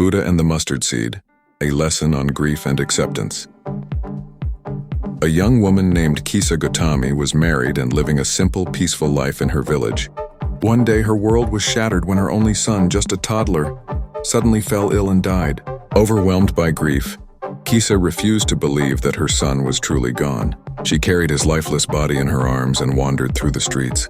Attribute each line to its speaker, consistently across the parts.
Speaker 1: Buddha and the Mustard Seed, a lesson on grief and acceptance. A young woman named Kisa Gotami was married and living a simple, peaceful life in her village. One day her world was shattered when her only son, just a toddler, suddenly fell ill and died. Overwhelmed by grief, Kisa refused to believe that her son was truly gone. She carried his lifeless body in her arms and wandered through the streets,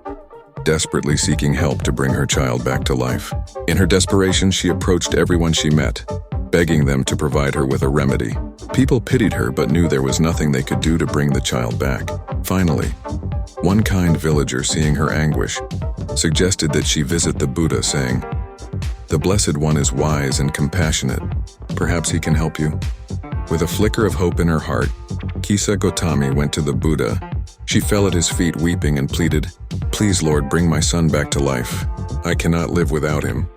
Speaker 1: desperately seeking help to bring her child back to life. In her desperation, she approached everyone she met, begging them to provide her with a remedy. People pitied her but knew there was nothing they could do to bring the child back. Finally, one kind villager, seeing her anguish, suggested that she visit the Buddha, saying, "The Blessed One is wise and compassionate. Perhaps he can help you." With a flicker of hope in her heart, Kisa Gotami went to the Buddha. She fell at his feet weeping and pleaded, "Please, Lord, bring my son back to life. I cannot live without him."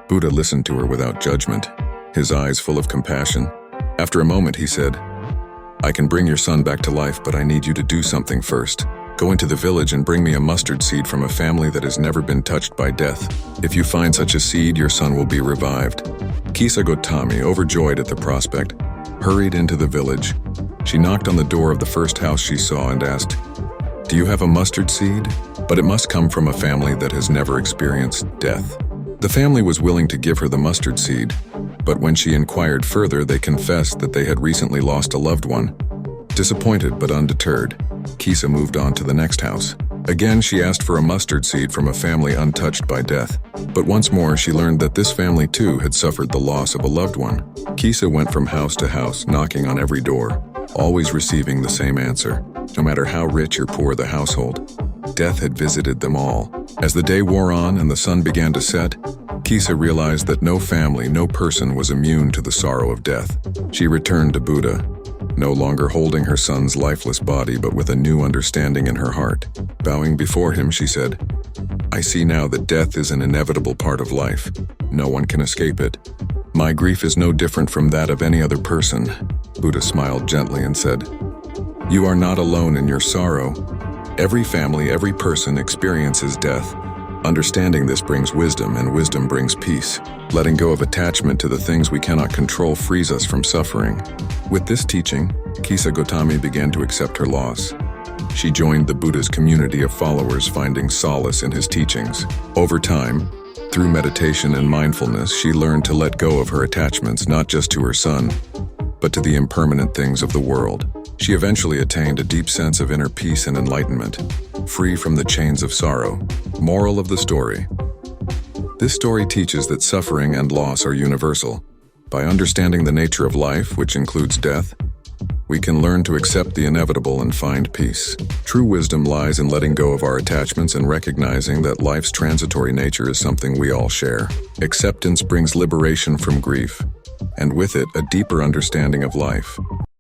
Speaker 1: Buddha listened to her without judgment, his eyes full of compassion. After a moment, he said, "I can bring your son back to life, but I need you to do something first. Go into the village and bring me a mustard seed from a family that has never been touched by death. If you find such a seed, your son will be revived." Kisa Gotami, overjoyed at the prospect, hurried into the village. She knocked on the door of the first house she saw and asked, "Do you have a mustard seed? But it must come from a family that has never experienced death." The family was willing to give her the mustard seed, but when she inquired further, they confessed that they had recently lost a loved one. Disappointed but undeterred, Kisa moved on to the next house. Again, she asked for a mustard seed from a family untouched by death. But once more, she learned that this family too had suffered the loss of a loved one. Kisa went from house to house, knocking on every door, always receiving the same answer. No matter how rich or poor the household, death had visited them all. As the day wore on and the sun began to set, Kisa realized that no family, no person was immune to the sorrow of death. She returned to Buddha, no longer holding her son's lifeless body, but with a new understanding in her heart. Bowing before him, she said, "I see now that death is an inevitable part of life. No one can escape it. My grief is no different from that of any other person." Buddha smiled gently and said, "You are not alone in your sorrow. Every family, every person experiences death. Understanding this brings wisdom, and wisdom brings peace. Letting go of attachment to the things we cannot control frees us from suffering." With this teaching, Kisa Gotami began to accept her loss. She joined the Buddha's community of followers, finding solace in his teachings. Over time, through meditation and mindfulness, she learned to let go of her attachments, not just to her son, but to the impermanent things of the world. She eventually attained a deep sense of inner peace and enlightenment, free from the chains of sorrow. Moral of the story. This story teaches that suffering and loss are universal. By understanding the nature of life, which includes death, we can learn to accept the inevitable and find peace. True wisdom lies in letting go of our attachments and recognizing that life's transitory nature is something we all share. Acceptance brings liberation from grief, and with it, a deeper understanding of life.